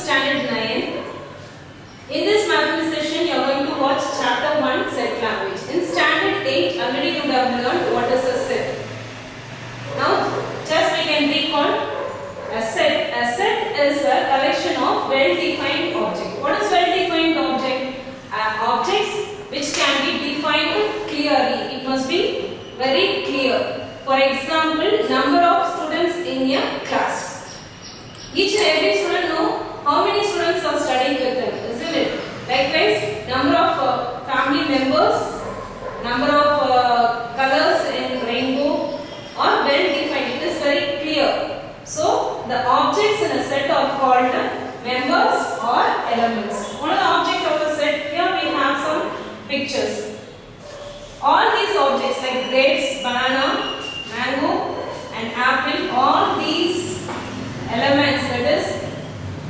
standard 9. In this mathematics session, you are going to watch chapter 1 set language. In standard 8, already you would have learned what is a set. Now, just we can recall a set. A set is a collection of well-defined objects. What is well-defined object? Objects which can be defined clearly. It must be very clear. For example, number of students in a class. Each and every student know how many students are studying with them, isn't it? Likewise, number of family members, number of colors in rainbow are well defined. It is very clear. So, the objects in a set are called members or elements. What are the objects of a set? Here we have some pictures. All these objects like grapes, banana, mango and apple, all these elements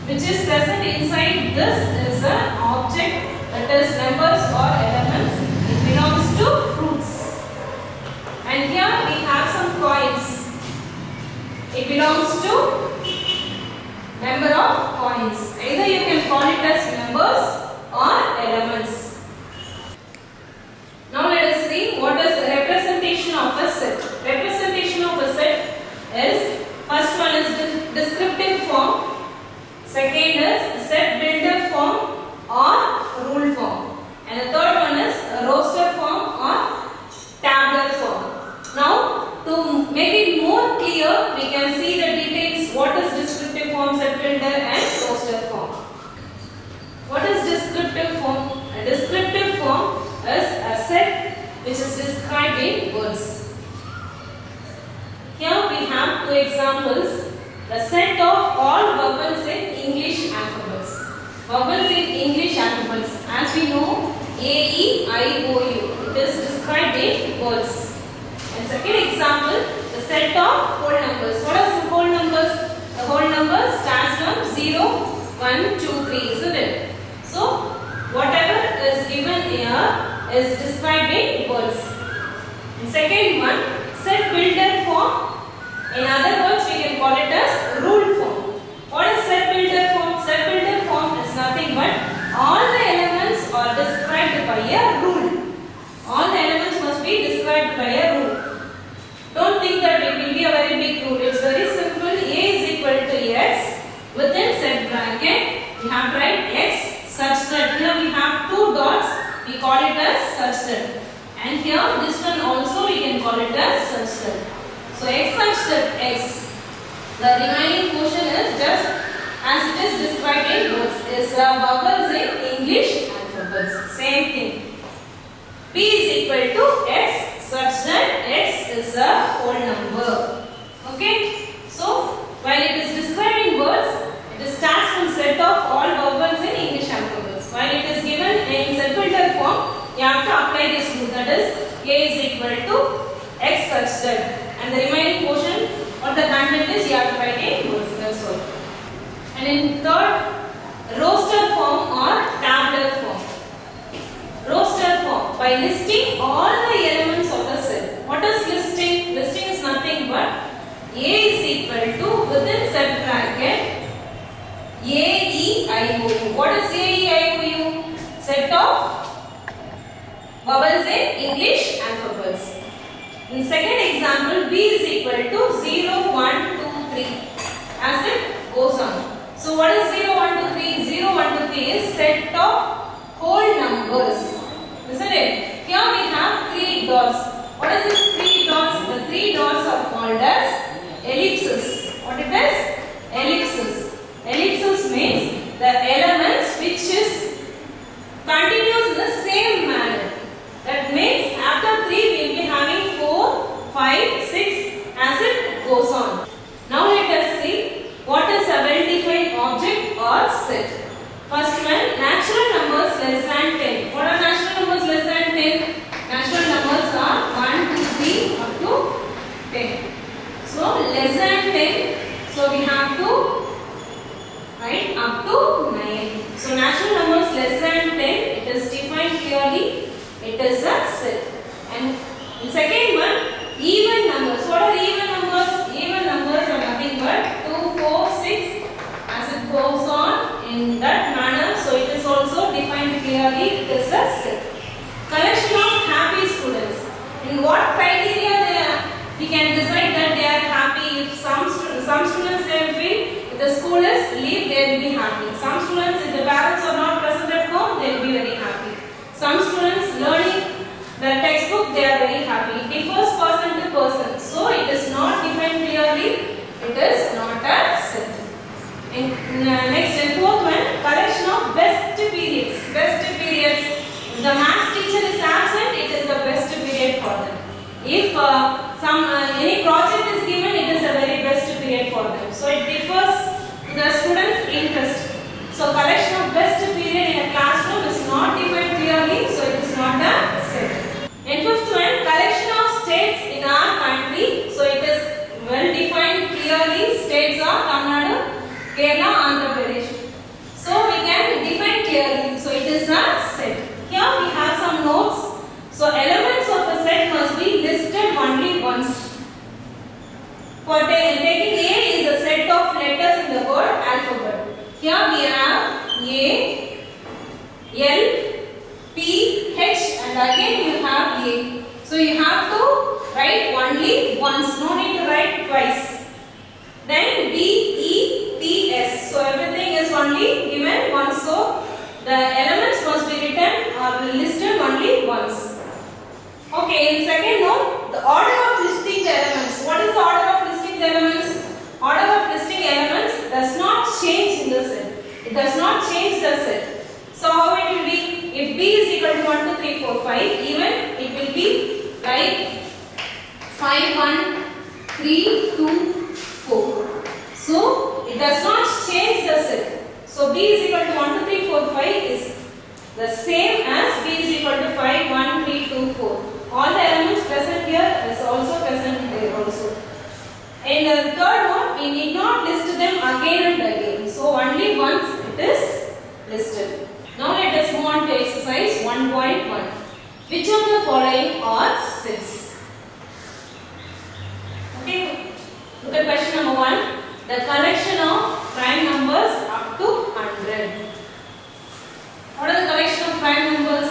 which is present inside this is an object, that is members or elements. It belongs to fruits. And here we have some coins. It belongs to member of coins. Either you can call it as members or elements. Now let us see what is the representation of a set. Representation of a set is, first one is descriptive form. Second is set builder form or rule form. And the third one is roster form or tabular form. Now, to make it more clear, we can see the details. What is descriptive form, set builder and roster form. What is descriptive form? A descriptive form is a set which is described in words. Here we have two examples. The set of all vowels in English alphabets. Vowels in English alphabets. As we know, A, E, I, O, U. It is described in words. And second example, the set of whole numbers. What are the whole numbers? The whole number starts from 0, 1, 2, 3, isn't it? So, whatever is given here is described in words. And second one, set builder form. In other words, we can call it as rule form. What is set builder form? Set builder form is nothing but all the elements are described by a rule. All the elements must be described by a rule. Don't think that it will be a very big rule. It's very simple. A is equal to x. Within set bracket, we have to write x such that here we have two dots. We call it as such that. And here this one also we can call it as such that. So x such that x. The remaining portion is just as it is described in words. Is vowels in English alphabets. Same thing. P is equal to x such that x is a whole number. Okay. So while it is described in words, it starts from set of all vowels in English alphabets. While it is given in set builder form, you have to apply this rule. That is a is equal to x such that. And the remaining portion of the content is you have to write in words. That's all. And in third, roster form or tabular form. Roster form, by listing all the elements of the set. What is listing? Listing is nothing but A is equal to, within set bracket, A, E, I, O, U. What is A, E, I, O, U? Set of vowels in English alphabets. In second example, B is equal to 0, 1, 2, 3 as it goes on. So what is 0, 1, 2, 3? 0, 1, 2, 3 is set of whole numbers. Isn't it? Here we have three dots. What is this three dots? The three dots are called as ellipses. What it is? Ellipses. Ellipses means the elements which is continuous in the same manner. That means after 3 we will be having 4, 5, 6 as it goes on. Now let us see what is a well-defined object or set. First one, natural numbers less than 10. What are natural numbers less than 10? Natural numbers are 1, 2, 3 up to 10. So less than 10. So we have to write up to 9. So natural numbers less than 10. It is defined clearly. It is a set. And in second one, even numbers. What are even numbers? Even numbers are nothing but 2, 4, 6 as it goes on leave, they will be happy. Some students, if the parents are not present at home, they will be very happy. Some students learning the textbook, they are very happy. It differs person to person. So it is not defined clearly. It is not a set. Next and fourth one, collection of best periods. Best periods. If the maths teacher is absent, it is the best period for them. If any project is given, it is a very best period for them. So it differs to the students' interest. So collection of best period in a classroom is not defined clearly, so it is not a set. And fifth one, collection of states in our country. So it is well defined clearly. States are Tamil Nadu, Kerala, Andhra Pradesh. So we can define clearly. So it is a set. Here we have some notes. So elements of a set must be listed only once. For taking A is a set of letters in the word alphabet. Here we have A, L, P, H, and again you have A. So you have to write only once, no need to write twice. Then B, E, T, S. So everything is only given once. So the elements must be written or listed only once. Okay, in second note, the order of listing the elements. What is the order of listing the elements? Order of listing elements does not change in the set. It does not change the set. So how it will be? If B is equal to 1, 2, 3, 4, 5, even it will be like 5, 1, 3, 2, 4. So it does not change the set. So B is equal to 1, 2, 3, 4, 5 is the same as B is equal to 5, 1, 3, 2, 4. All the elements present here is also present there also. And the third one, we need not list them again and again. So only once it is listed. Now let us move on to exercise 1.1. Which of the following are sets? Okay. Look at question number 1. The collection of prime numbers up to 100. What are the collection of prime numbers?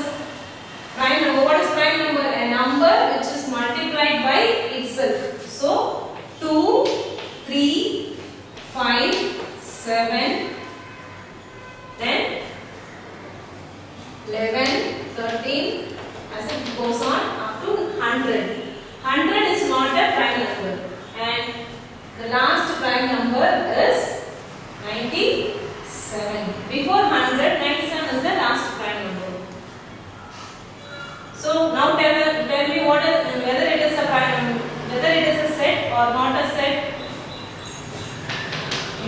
Prime number. What is prime number? A number which is multiplied by itself. So 2, 3, 5, 7, then 11, 13, as it goes on up to 100. 100 is not a prime number. And the last prime number is 97. Before 100, 97 is the last prime number. So now tell me what is, whether it is a prime, whether it is a set or not a set.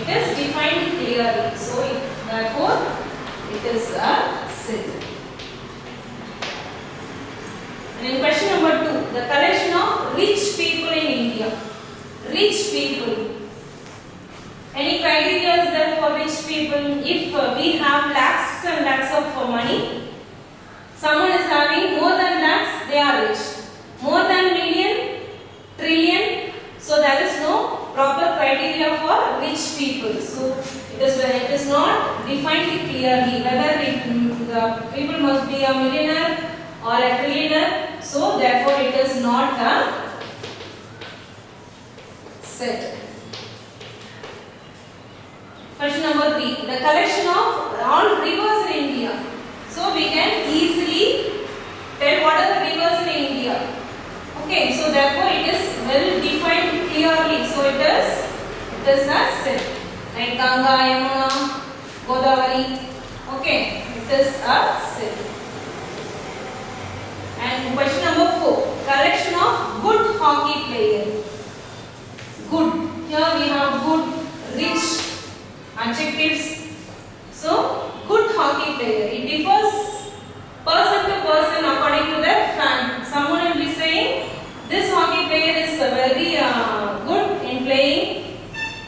It is defined clearly. So therefore it is a set. And in question number 2, the collection of rich people in India. Rich people. Any criteria is there for rich people? If we have lakhs and lakhs of money, someone is having more than lakhs, they are rich. More than million, trillion, so there is no proper criteria for rich people. So it is not defined clearly whether the people must be a millionaire or a trillionaire. So therefore it is not a set. Question number 3. The collection of all rivers in India. So we can easily tell what are the rivers in India. Okay, so therefore it is well defined clearly. So it is a set. Like Ganga, Yamuna, Godavari. Okay, it is a set. And question number 4. Collection of good hockey player. Good. Here we have good, rich adjectives. So good hockey player. It differs person to person according to their fan. Someone will be saying this hockey player is very good in playing.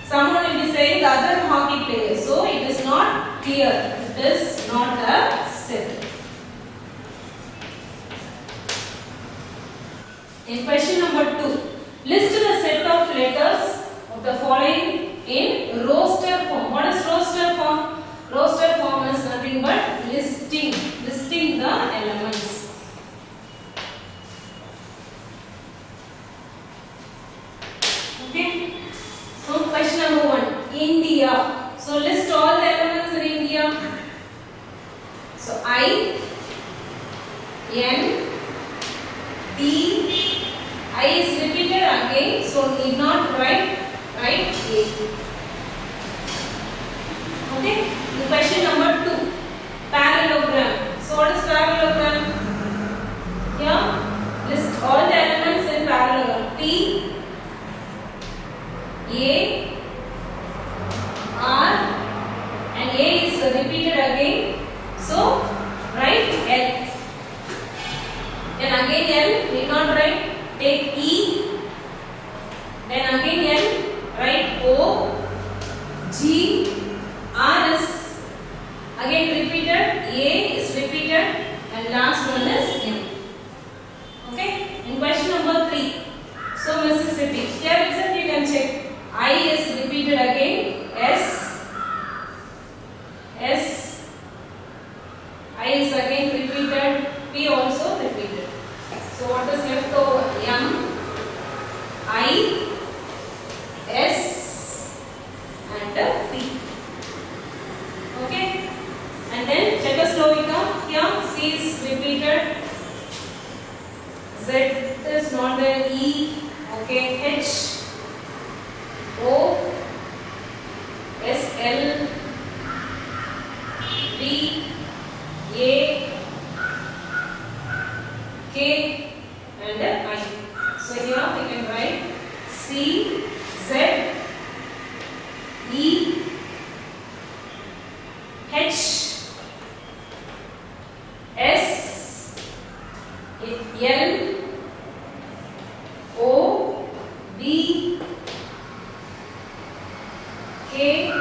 Someone will be saying the other hockey player. So it is not clear. It is not a set. In question number 2, list the set of letters of the following in roster form. What is roster form? Roster form is nothing but listing the elements. Okay. So question number 1, India. So list all the elements in India. So I, N, T, I is repeated again, so need not write A. Okay. The question number 2, parallelogram. So what is parallelogram? Here list all the elements in parallelogram. P, A, R, and A is repeated again, so write L. Then again L, need not write. Take E, then again L, write O, G, R is again repeated, A is repeated, and last one is M. Okay. In question number 3, so Mississippi. Here itself you can check. I is repeated again. S, I is again repeated. P also repeated. So what is left over? M, I, S, and P. Okay. And then Czechoslovakia. Here C is repeated. Z is not there. E. Okay. H, O, S, L, B, A, K, and I. So here we can write C, Z, E, H, S, L, O, B, K,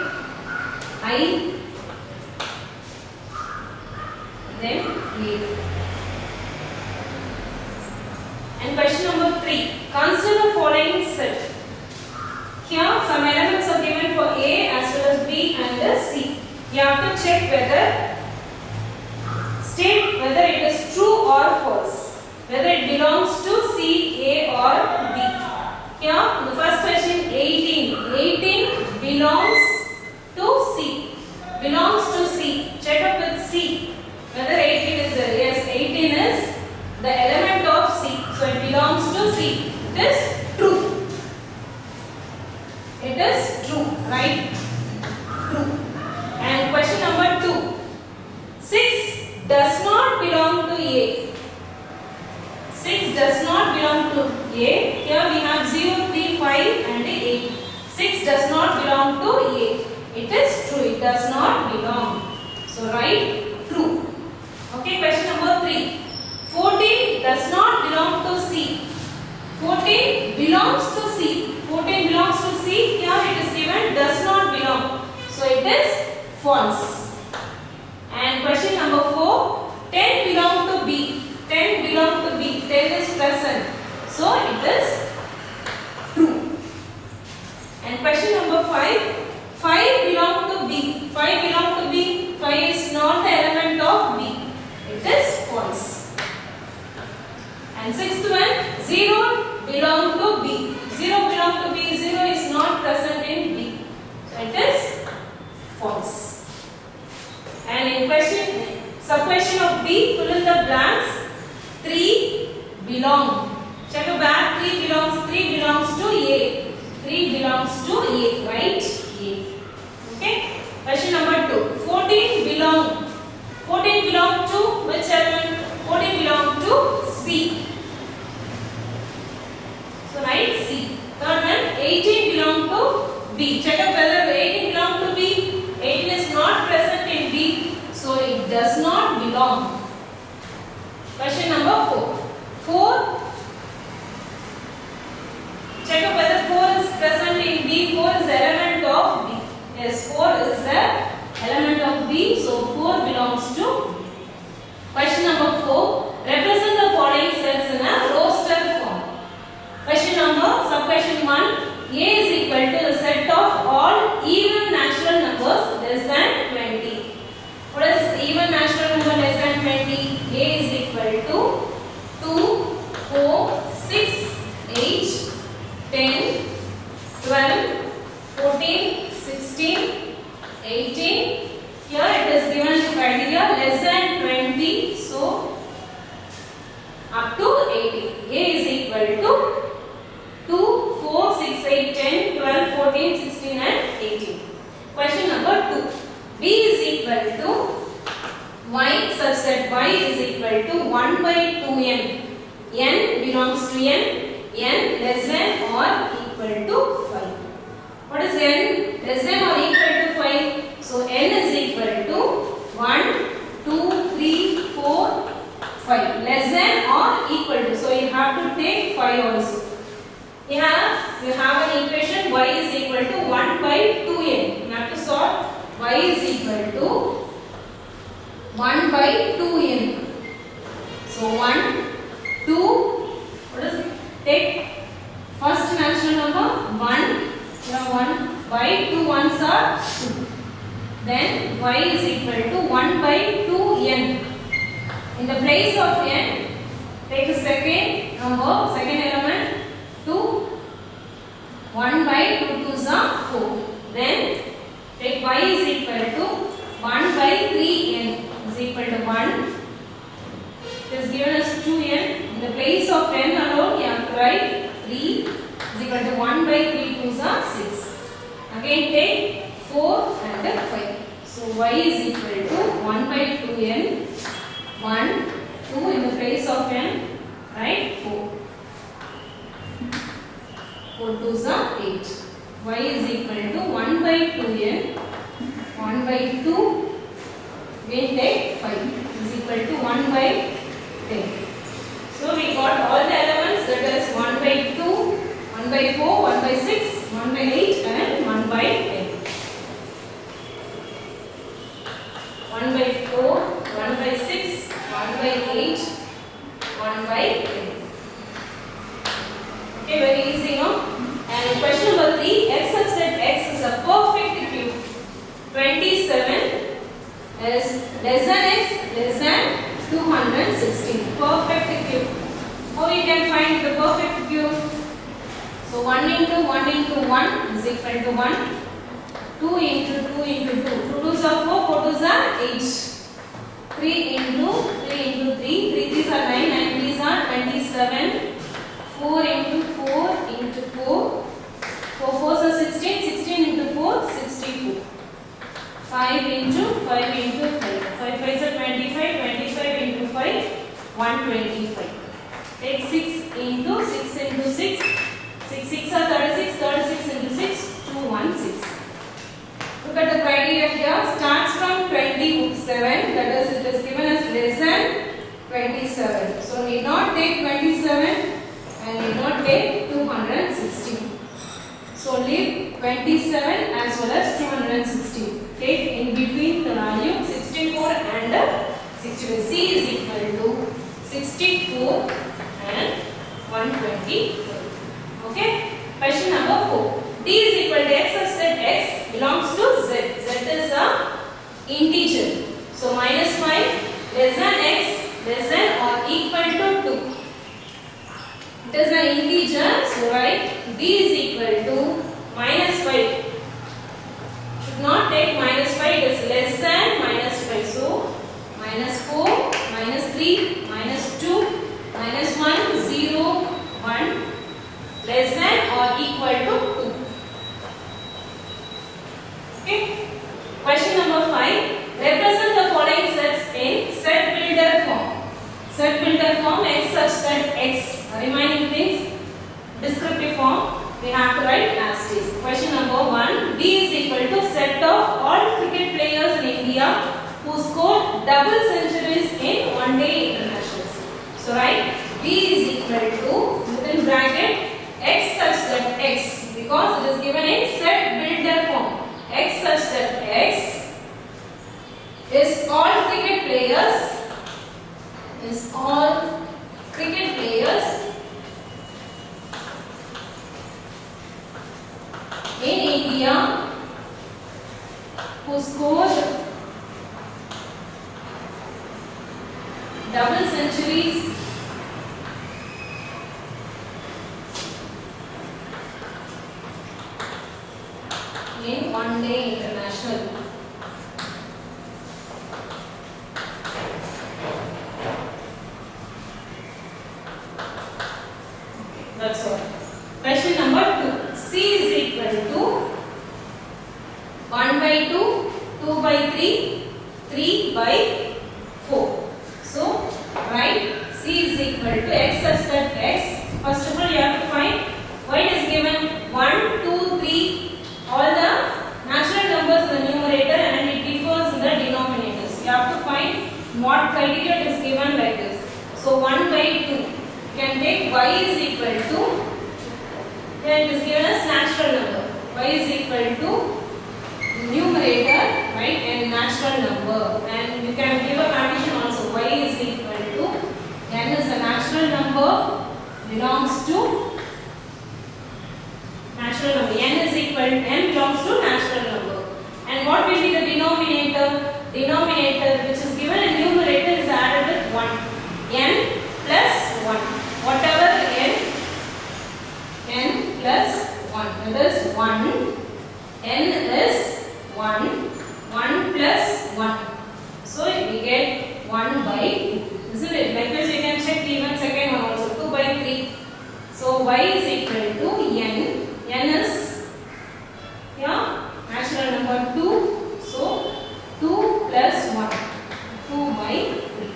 I, then A. And question number 3. Consider the following set. Here some elements are given for A as well as B and C. You have to check state whether it is true or false, whether it belongs to C, A or B. Here the first question 18. 18 belongs to C. Belongs to C. Check up with C whether 18 is there. Yes, 18 is the element of C. So it belongs to C. It is true. It is true. Right? True. And question number 2. 6 does not belong to A. 6 does not belong to A. Here we have 0, 3, 5 and 8. 6 does not belong to A. It is true. It does not belong. So write true. Okay, question number 3. 14 does not belong to C. 14 belongs to C. 14 belongs to C. Here it is given does not belong. So it is false. And question number 4. 10 belong to B. 10 belong to B. 10 is present. So it is true. And question number 5. 5 belong to B. 5 belong to B. 5 is not the element of B. It is false. And sixth one, 0 belong to B. 0 belong to B. 0 is not present in B. So it is false. And in sub-question of B, fill in the blanks. 3 belong. Check a back. 3 belongs to A. 3 belongs to A. Right? A. Okay. Question number 2. 14 belong. 14 belong to which element? 14 belong to C. So write C. Third one, 18 belong to B. Check out whether 18 belong to B. 18 is not present in B. So it does not belong. Question number 4. 4. Check out whether 4 is present in B. 4 is the element of B. Yes, 4 is the element of B. So 4 belongs to. Question number 4. Represent the following sets in a roster form. Question number, sub-question 1. A is equal to the set of all even natural numbers less than 20. What is even natural number less than 20? A is equal to 2, 4, 6, 8, 10, 12, 14, 16, 18. Here it is given criteria less than 20. So up to 18. A is equal to 2, 4, 6, 8, 10, 12, 14, 16 and 18. Question number 2. B is equal to y such that y is equal to 1 by 2n. N belongs to n less than or equal to 5. What is n? Less than or equal to 5. So n is equal to 1, 2, 3, 4, 5. Less than or equal to. So you have to take 5 also. You have an equation y is equal to 1 by 2n. You have to solve y is equal to 1 by 2n. So 1, 2, what is it? Take first natural number 1. Here 1 by 2 ones are 2. Then y is equal to 1 by 2n. In the place of n, take the second number, second element 2. 1 by 2 2s are 4. Then take y is equal to 1 by 3n is equal to 1. It is given as 2n. In the place of n alone, you have to write 3 is equal to 1 by 3 2s are 6. Again take 4 and 5. So y is equal to 1 by 2n. 1, 2 in the place of n, write 4. 4 2s are 8. Y is equal to 1 by 2n. 1 by 2. Again take 5 is equal to 1 by 10. So we got all the elements, that is 1 by 2, 1 by 4, 1 by 6, 1 by 8 and 1 by 10. 1 by 4, 1 by 6, 1 by 8, 1 by 10. Okay, very easy, no? And question number 3, x such that x is a perfect cube. 27 is less than x less than 216. Perfect cube. How you can find the perfect cube? So 1 into 1 into 1 is equal to 1. 2 into 2 into 2. 2 2s are 4, 4 2s are 8. 3 into 3 into 3. 3 3s are 9, 9 3s are 27. 4 into 4 into 4. 4 4s are 16. 16 into 4, 64. 5 into 5 into 5. 5 5s are 25. 25 into 5, 125. Take 6 into 6 into 6. 6 6 are 36. 36 into 6, 216. Look at the criteria here. Starts from 27. That is, it is given as less than 27. So need not take 27 and need not take 216. So leave 27 as well as 216. Take in between the value 64 and 64. C is equal to 64 and 124. Okay. Question number 4. D is equal to x such that x belongs to z. Z is a integer. So minus 5 less than x less than or equal to 2. It is an integer. So write d is equal to minus 5. Should not take minus 5. It is less than minus 5. So minus 4, minus 3, minus 2, minus 1, 0, 1. Less than or equal to 2. Okay. Question number 5. Represent the following sets in set builder form. Set builder form x such that x. Remaining things descriptive form we have to write as is. Question number 1. B is equal to set of all cricket players in India who scored double centuries in one-day internationals. So write B is equal to within bracket x such that x, because it is given in set builder form. X such that x is all cricket players in India who scored double centuries in one-day international. is given as natural number. Y is equal to numerator, right, and natural number. And you can give a condition also. Y is equal to n is a natural number belongs to natural number. N is equal to n belongs to natural number. And what will be the denominator? Denominator which is given in numerator is added with 1. N plus 1. Whatever n plus 1. That is 1. N is 1. 1 plus 1. So we get 1 by 2. Isn't it? Likewise you can check even second one also. 2 by 3. So y is equal to n. N is natural number 2. So 2 plus 1. 2 by 3.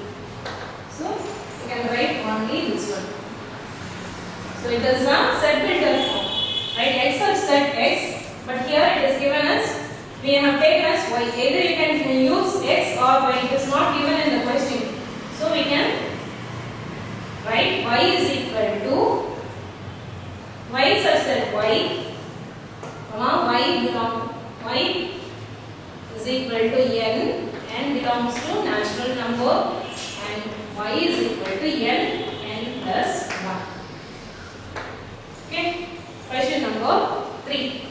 So you can write only this one. So it is a set builder form. Right? X such that x. But here it is given as, we have taken as y. Either you can use x or y. It is not given in the question. So we can write y is equal to y such that y is equal to n belongs to natural number, and y is equal to n plus 1. Okay, question number 3.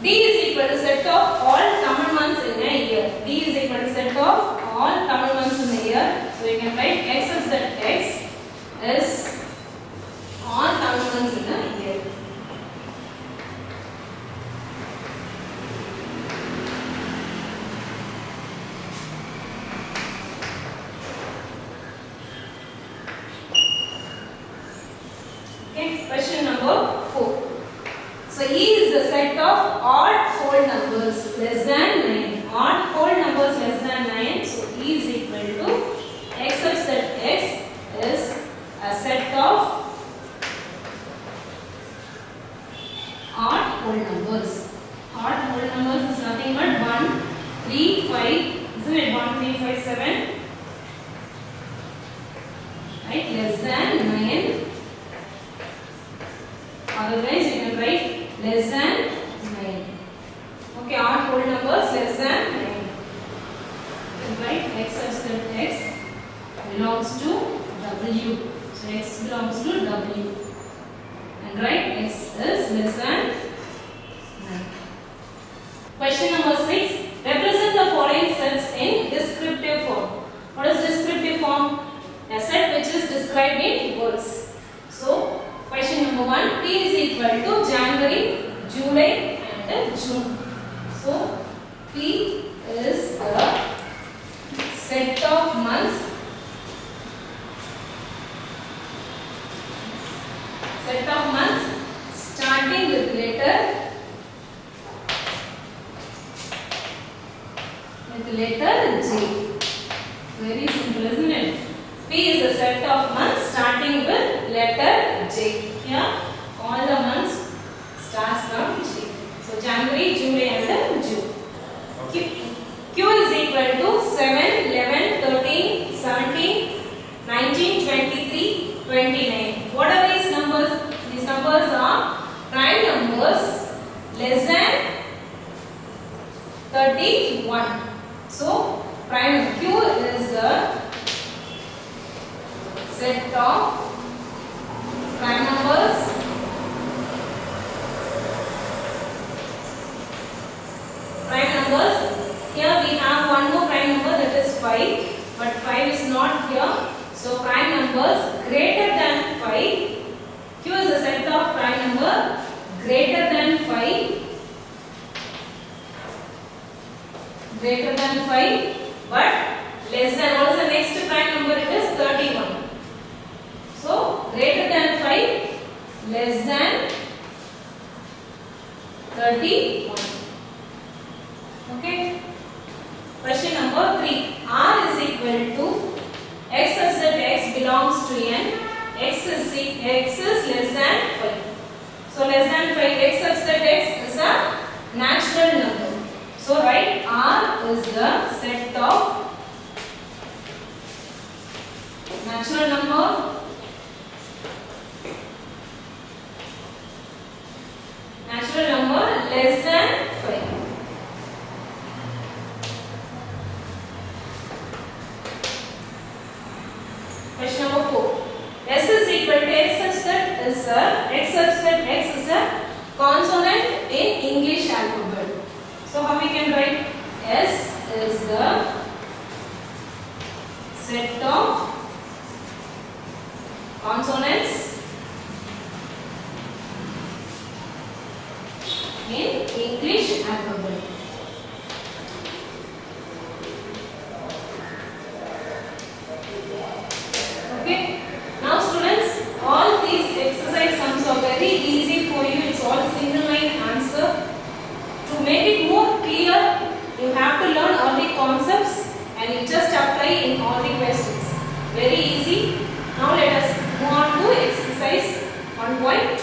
D is equal to set of all common months in a year. D is equal to set of all common months in a year. So you can write x such that x is all common months in a year. Okay, question number 4. So E is the set of odd whole numbers less than 9. Odd whole numbers less than 9. So E is equal to x such that x is a set of odd whole numbers. Odd whole numbers is nothing but 1, 3, 5. Isn't it? 1, 3, 5, 7. Right? Less than 9. Otherwise you can write less than 9. Okay, odd whole numbers less than 9. You can write x such that x belongs to w. So x belongs to w. And write x is less than 9. Question number 6. Represent the following sets in descriptive form. What is descriptive form? A set which is described in words. So question number 1, P is equal to January, July and June. So P is the set of months starting with letter J. Very simple, isn't it? P is a set of months starting with letter J. Here all the months starts from J. So January, July and June. Q is equal to 7, 11, 13, 17, 19, 23, 29. What are these numbers? These numbers are prime numbers less than 31. So prime Q is the set of prime numbers Here we have one more prime number, that is 5, but 5 is not here. So prime numbers greater than 5. Q is a set of prime number greater than 5, but less than. What is the next prime number? It is 31. So greater than 5, less than 31. Okay. Question number 3. R is equal to x such that x belongs to n. X is less than 5. So less than 5, x such that x is a natural number. So write R is the set of natural number X such that X is a consonant in English alphabet. So how we can write? S is the set of consonants in English alphabet. Okay. Now students, all these exercise sums are very easy for you. It's all single line answer. To make it more clear, you have to learn all the concepts and you just apply in all the questions. Very easy. Now let us move on to exercise 1.2.